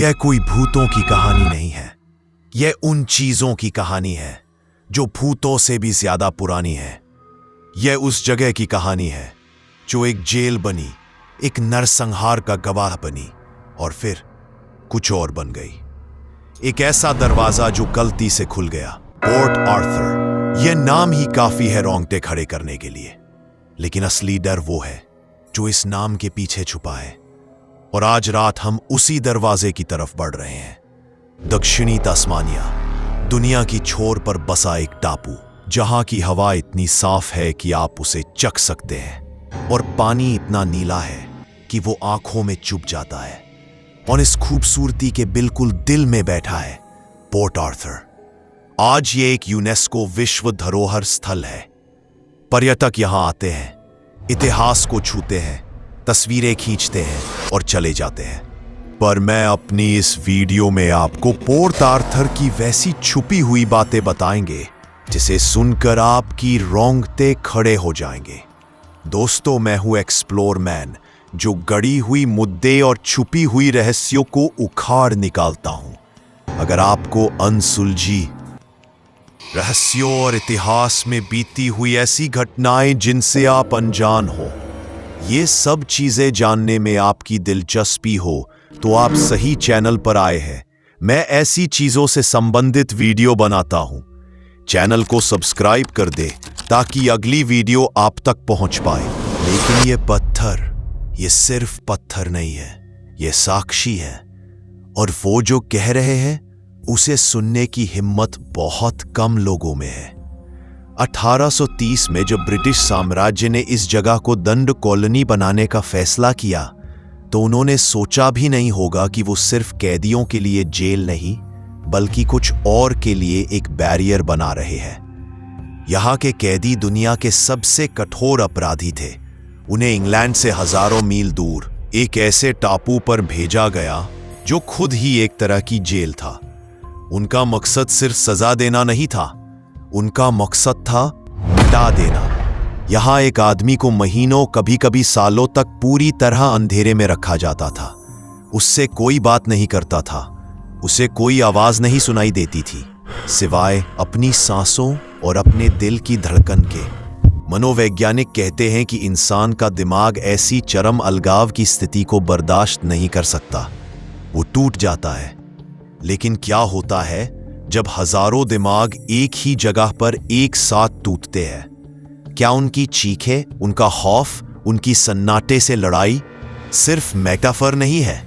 यह कोई भूतों की कहानी नहीं है। यह उन चीजों की कहानी है जो भूतों से भी ज्यादा पुरानी है। यह उस जगह की कहानी है जो एक जेल बनी, एक नरसंहार का गवाह बनी और फिर कुछ और बन गई। एक ऐसा दरवाजा जो गलती से खुल गया। पोर्ट आर्थर, यह नाम ही काफी है रोंगटे खड़े करने के लिए। लेकिन असली डर वो है जो इस नाम के पीछे छुपा है। और आज रात हम उसी दरवाजे की तरफ बढ़ रहे हैं। दक्षिणी तस्मानिया, दुनिया की छोर पर बसा एक टापू, जहां की हवा इतनी साफ है कि आप उसे चख सकते हैं और पानी इतना नीला है कि वो आंखों में चुभ जाता है। और इस खूबसूरती के बिल्कुल दिल में बैठा है पोर्ट आर्थर। आज ये एक यूनेस्को विश्व धरोहर स्थल है। पर्यटक यहां आते हैं, इतिहास को छूते हैं, तस्वीरें खींचते हैं और चले जाते हैं। पर मैं अपनी इस वीडियो में आपको पोर्ट आर्थर की वैसी छुपी हुई बातें बताएंगे जिसे सुनकर आपकी रोंगटे खड़े हो जाएंगे। दोस्तों, मैं हूं एक्सप्लोर मैन, जो गड़ी हुई मुद्दे और छुपी हुई रहस्यों को उखाड़ निकालता हूं। अगर आपको अनसुलझी रहस्यों और इतिहास में बीती हुई ऐसी घटनाएं जिनसे आप अनजान हो, ये सब चीजें जानने में आपकी दिलचस्पी हो, तो आप सही चैनल पर आए हैं। मैं ऐसी चीजों से संबंधित वीडियो बनाता हूं। चैनल को सब्सक्राइब कर दे ताकि अगली वीडियो आप तक पहुंच पाए। लेकिन ये पत्थर, ये सिर्फ पत्थर नहीं है, ये साक्षी है। और वो जो कह रहे हैं उसे सुनने की हिम्मत बहुत कम लोगों में है। 1830 में जब ब्रिटिश साम्राज्य ने इस जगह को दंड कॉलोनी बनाने का फैसला किया, तो उन्होंने सोचा भी नहीं होगा कि वो सिर्फ कैदियों के लिए जेल नहीं, बल्कि कुछ और के लिए एक बैरियर बना रहे हैं। यहाँ के कैदी दुनिया के सबसे कठोर अपराधी थे। उन्हें इंग्लैंड से हजारों मील दूर एक ऐसे टापू पर भेजा गया जो खुद ही एक तरह की जेल था। उनका मकसद सिर्फ सजा देना नहीं था, उनका मकसद था मिटा देना। यहां एक आदमी को महीनों, कभी कभी सालों तक पूरी तरह अंधेरे में रखा जाता था। उससे कोई बात नहीं करता था, उसे कोई आवाज नहीं सुनाई देती थी, सिवाय अपनी सांसों और अपने दिल की धड़कन के। मनोवैज्ञानिक कहते हैं कि इंसान का दिमाग ऐसी चरम अलगाव की स्थिति को बर्दाश्त नहीं कर सकता, वो टूट जाता है। लेकिन क्या होता है जब हजारों दिमाग एक ही जगह पर एक साथ टूटते हैं? क्या उनकी चीखें, उनका खौफ, उनकी सन्नाटे से लड़ाई सिर्फ मेटाफर नहीं है?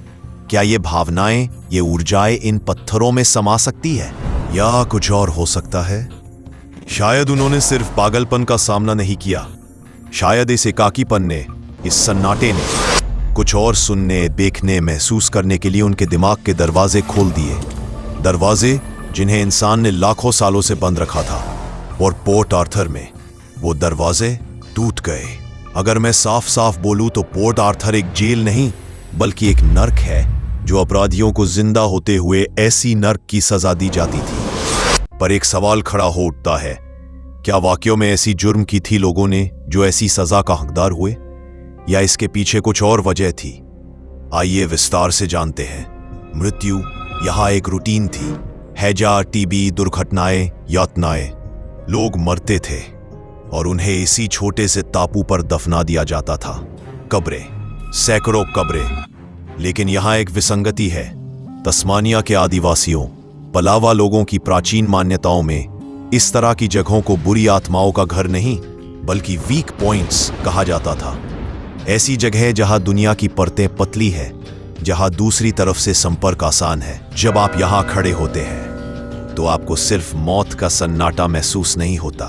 क्या ये भावनाएं, ये ऊर्जाएं इन पत्थरों में समा सकती है, या कुछ और हो सकता है? शायद उन्होंने सिर्फ पागलपन का सामना नहीं किया, शायद इस एकाकीपन ने, इस सन्नाटे ने कुछ और सुनने, देखने, महसूस करने के लिए उनके दिमाग के दरवाजे खोल दिए। दरवाजे जिन्हें इंसान ने लाखों सालों से बंद रखा था। और पोर्ट आर्थर में वो दरवाजे टूट गए। अगर मैं साफ साफ बोलूं तो पोर्ट आर्थर एक जेल नहीं, बल्कि एक नर्क है, जो अपराधियों को जिंदा होते हुए ऐसी नर्क की सजा दी जाती थी। पर एक सवाल खड़ा हो उठता है, क्या वाकई में ऐसी जुर्म की थी लोगों ने जो ऐसी सजा का हकदार हुए, या इसके पीछे कुछ और वजह थी? आइए विस्तार से जानते हैं। मृत्यु यहां एक रूटीन थी। हैजा, टीबी, दुर्घटनाएं, यातनाएं। लोग मरते थे और उन्हें इसी छोटे से टापू पर दफना दिया जाता था। कब्रें, सैकड़ों कब्रें। लेकिन यहां एक विसंगति है। तस्मानिया के आदिवासियों, पलावा लोगों की प्राचीन मान्यताओं में इस तरह की जगहों को बुरी आत्माओं का घर नहीं, बल्कि वीक पॉइंट्स कहा जाता था। ऐसी जगह जहां दुनिया की परतें पतली है, जहां दूसरी तरफ से संपर्क आसान है। जब आप यहां खड़े होते हैं तो आपको सिर्फ मौत का सन्नाटा महसूस नहीं होता,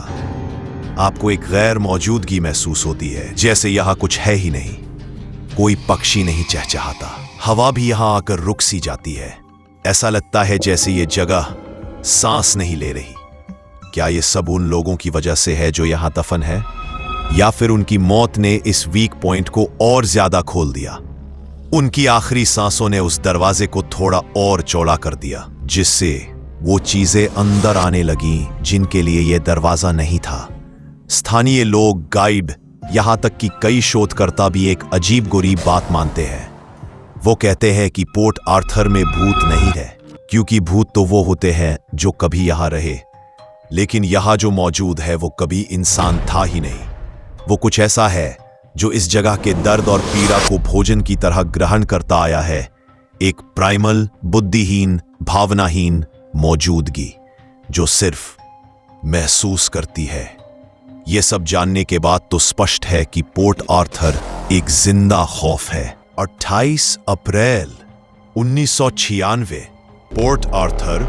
आपको एक गैर मौजूदगी महसूस होती है, जैसे यहां कुछ है ही नहीं। कोई पक्षी नहीं चहचहाता, हवा भी यहां आकर रुक सी जाती है। ऐसा लगता है जैसे ये जगह सांस नहीं ले रही। क्या ये सब उन लोगों की वजह से है जो यहां दफन है, या फिर उनकी मौत ने इस वीक पॉइंट को और ज्यादा खोल दिया? उनकी आखिरी सांसों ने उस दरवाजे को थोड़ा और चौड़ा कर दिया, जिससे वो चीजें अंदर आने लगीं जिनके लिए यह दरवाजा नहीं था। स्थानीय लोग, गाइड, यहां तक कि कई शोधकर्ता भी एक अजीब गुरीब बात मानते हैं। वो कहते हैं कि पोर्ट आर्थर में भूत नहीं है, क्योंकि भूत तो वो होते हैं जो कभी यहां रहे, लेकिन यहां जो मौजूद है वो कभी इंसान था ही नहीं। वो कुछ ऐसा है जो इस जगह के दर्द और पीड़ा को भोजन की तरह ग्रहण करता आया है, एक प्राइमल, बुद्धिहीन, भावनाहीन मौजूदगी जो सिर्फ महसूस करती है। यह सब जानने के बाद तो स्पष्ट है कि पोर्ट आर्थर एक जिंदा खौफ है। 28 अप्रैल 1996 पोर्ट आर्थर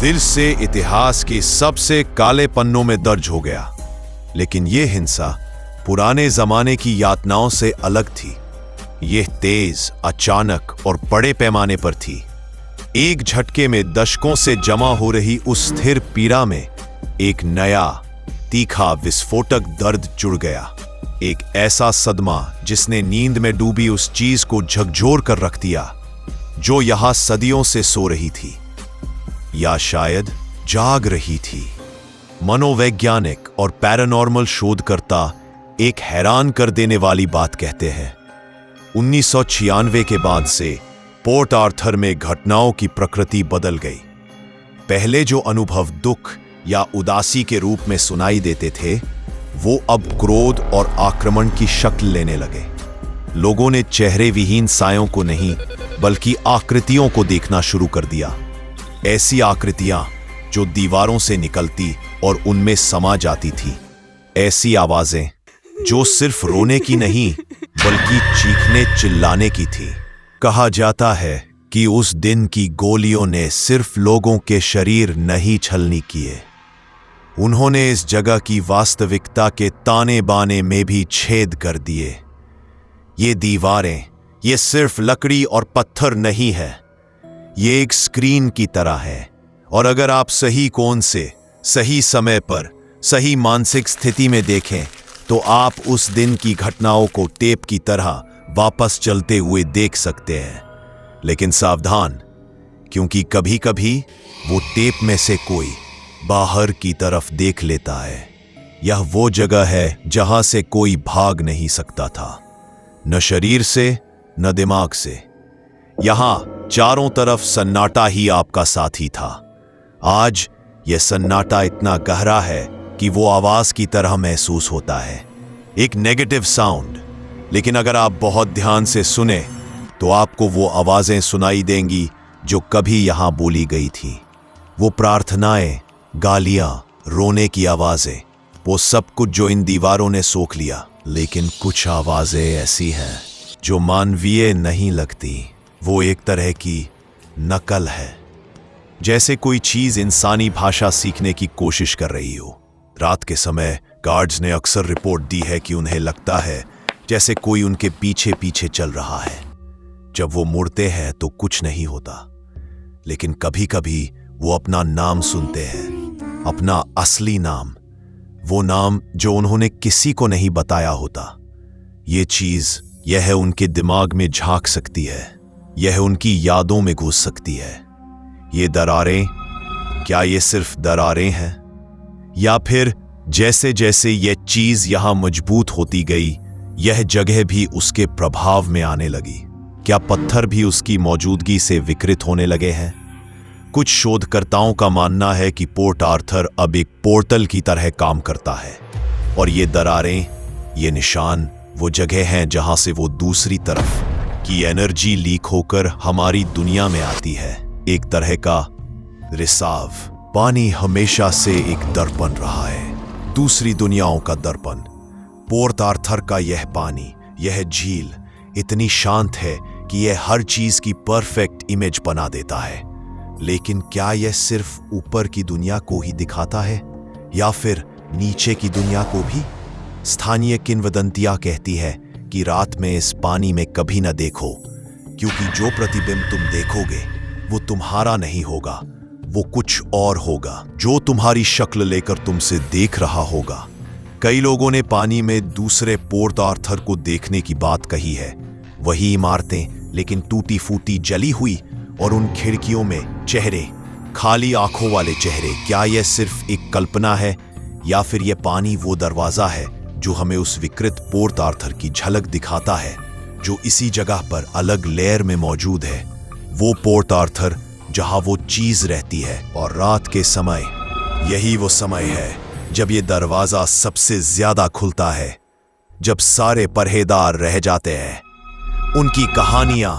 फिर से इतिहास के सबसे काले पन्नों में दर्ज हो गया, लेकिन यह हिंसा पुराने जमाने की यातनाओं से अलग थी। यह तेज, अचानक और बड़े पैमाने पर थी। एक झटके में दशकों से जमा हो रही उस स्थिर पीड़ा में एक नया, तीखा, विस्फोटक दर्द जुड़ गया। एक ऐसा सदमा जिसने नींद में डूबी उस चीज को झकझोर कर रख दिया जो यहां सदियों से सो रही थी, या शायद जाग रही थी। मनोवैज्ञानिक और पैरानॉर्मल शोधकर्ता एक हैरान कर देने वाली बात कहते हैं। 1996 के बाद से पोर्ट आर्थर में घटनाओं की प्रकृति बदल गई। पहले जो अनुभव दुख या उदासी के रूप में सुनाई देते थे, वो अब क्रोध और आक्रमण की शक्ल लेने लगे। लोगों ने चेहरे विहीन सायों को नहीं, बल्कि आकृतियों को देखना शुरू कर दिया। ऐसी आकृतियां जो दीवारों से निकलती और उनमें समा जाती थी। ऐसी आवाजें जो सिर्फ रोने की नहीं, बल्कि चीखने चिल्लाने की थी। कहा जाता है कि उस दिन की गोलियों ने सिर्फ लोगों के शरीर नहीं छलनी किए, उन्होंने इस जगह की वास्तविकता के ताने बाने में भी छेद कर दिए। ये दीवारें, ये सिर्फ लकड़ी और पत्थर नहीं है, ये एक स्क्रीन की तरह है, और अगर आप सही कोण से, सही समय पर, सही मानसिक स्थिति में देखें तो आप उस दिन की घटनाओं को टेप की तरह वापस चलते हुए देख सकते हैं। लेकिन सावधान, क्योंकि कभी कभी वो टेप में से कोई बाहर की तरफ देख लेता है। यह वो जगह है जहां से कोई भाग नहीं सकता था, न शरीर से न दिमाग से। यहां चारों तरफ सन्नाटा ही आपका साथी था। आज यह सन्नाटा इतना गहरा है कि वो आवाज की तरह महसूस होता है, एक नेगेटिव साउंड। लेकिन अगर आप बहुत ध्यान से सुने तो आपको वो आवाजें सुनाई देंगी जो कभी यहां बोली गई थी। वो प्रार्थनाएं, गालियां, रोने की आवाजें, वो सब कुछ जो इन दीवारों ने सोख लिया। लेकिन कुछ आवाजें ऐसी हैं जो मानवीय नहीं लगती। वो एक तरह की नकल है, जैसे कोई चीज इंसानी भाषा सीखने की कोशिश कर रही हो। रात के समय गार्ड्स ने अक्सर रिपोर्ट दी है कि उन्हें लगता है जैसे कोई उनके पीछे पीछे चल रहा है। जब वो मुड़ते हैं तो कुछ नहीं होता, लेकिन कभी कभी वो अपना नाम सुनते हैं, अपना असली नाम, वो नाम जो उन्होंने किसी को नहीं बताया होता। ये चीज, यह उनके दिमाग में झांक सकती है, यह उनकी यादों में घुस सकती है। ये दरारें, क्या ये सिर्फ दरारें हैं, या फिर जैसे जैसे यह चीज यहां मजबूत होती गई, यह जगह भी उसके प्रभाव में आने लगी? क्या पत्थर भी उसकी मौजूदगी से विकृत होने लगे हैं? कुछ शोधकर्ताओं का मानना है कि पोर्ट आर्थर अब एक पोर्टल की तरह काम करता है, और ये दरारें, ये निशान वो जगह हैं जहां से वो दूसरी तरफ की एनर्जी लीक होकर हमारी दुनिया में आती है। एक तरह का रिसाव। पानी हमेशा से एक दर्पण रहा है, दूसरी दुनियाओं का दर्पण। पोर्ट आर्थर का यह पानी, यह झील इतनी शांत है कि यह हर चीज की परफेक्ट इमेज बना देता है। लेकिन क्या यह सिर्फ ऊपर की दुनिया को ही दिखाता है, या फिर नीचे की दुनिया को भी? स्थानीय किंवदंतियां कहती है कि रात में इस पानी में कभी न देखो, क्योंकि जो प्रतिबिंब तुम देखोगे वो तुम्हारा नहीं होगा, वो कुछ और होगा जो तुम्हारी शक्ल लेकर तुमसे देख रहा होगा। कई लोगों ने पानी में दूसरे पोर्ट आर्थर को देखने की बात कही है। वही इमारतें, लेकिन टूटी फूटी, जली हुई, और उन खिड़कियों में चेहरे, खाली आंखों वाले चेहरे। क्या यह सिर्फ एक कल्पना है, या फिर यह पानी वो दरवाजा है जो हमें उस विकृत पोर्ट आर्थर की झलक दिखाता है जो इसी जगह पर अलग लेयर में मौजूद है, वो पोर्ट आर्थर जहां वो चीज रहती है। और रात के समय यही वो समय है जब ये दरवाजा सबसे ज्यादा खुलता है, जब सारे परहेदार रह जाते हैं। उनकी कहानियां,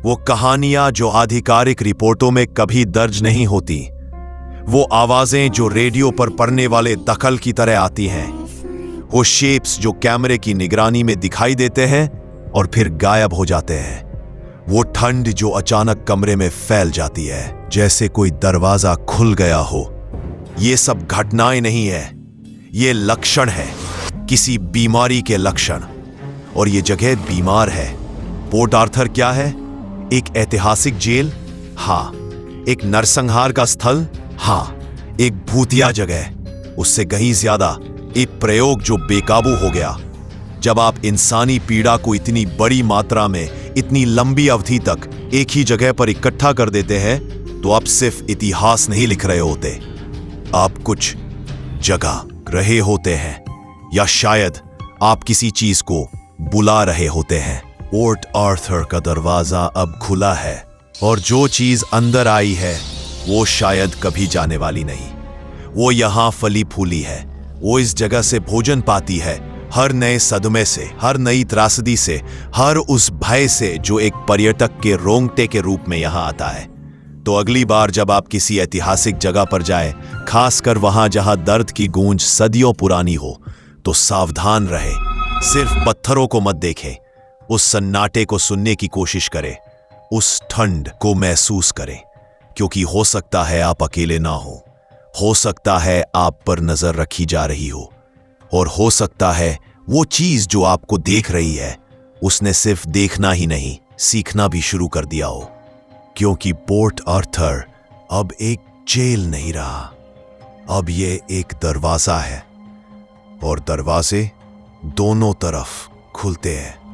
वो कहानियां जो आधिकारिक रिपोर्टों में कभी दर्ज नहीं होती, वो आवाजें जो रेडियो पर पड़ने वाले दखल की तरह आती हैं, वो शेप्स जो कैमरे की निगरानी में दिखाई देते हैं और फिर गायब हो जाते हैं, वो ठंड जो अचानक कमरे में फैल जाती है जैसे कोई दरवाजा खुल गया हो। ये सब घटनाएं नहीं है, ये लक्षण है, किसी बीमारी के लक्षण। और ये जगह बीमार है। पोर्ट आर्थर क्या है? एक ऐतिहासिक जेल? हाँ। एक नरसंहार का स्थल? हाँ। एक भूतिया जगह? उससे कहीं ज्यादा एक प्रयोग जो बेकाबू हो गया। जब आप इंसानी पीड़ा को इतनी बड़ी मात्रा में इतनी लंबी अवधि तक एक ही जगह पर इकट्ठा कर देते हैं, तो आप सिर्फ इतिहास नहीं लिख रहे होते, आप कुछ जगह रहे होते हैं, या शायद आप किसी चीज को बुला रहे होते हैं। पोर्ट आर्थर का दरवाजा अब खुला है, और जो चीज अंदर आई है वो शायद कभी जाने वाली नहीं। वो यहां फली फूली है, वो इस जगह से भोजन पाती है, हर नए सदमे से, हर नई त्रासदी से, हर उस भय से जो एक पर्यटक के रोंगटे के रूप में यहां आता है। तो अगली बार जब आप किसी ऐतिहासिक जगह पर जाएं, खासकर वहां जहां दर्द की गूंज सदियों पुरानी हो, तो सावधान रहे। सिर्फ पत्थरों को मत देखें, उस सन्नाटे को सुनने की कोशिश करें, उस ठंड को महसूस करें, क्योंकि हो सकता है आप अकेले ना हो सकता है आप पर नजर रखी जा रही हो, और हो सकता है वो चीज जो आपको देख रही है उसने सिर्फ देखना ही नहीं, सीखना भी शुरू कर दिया हो। क्योंकि पोर्ट आर्थर अब एक जेल नहीं रहा, अब ये एक दरवाजा है, और दरवाजे दोनों तरफ खुलते हैं।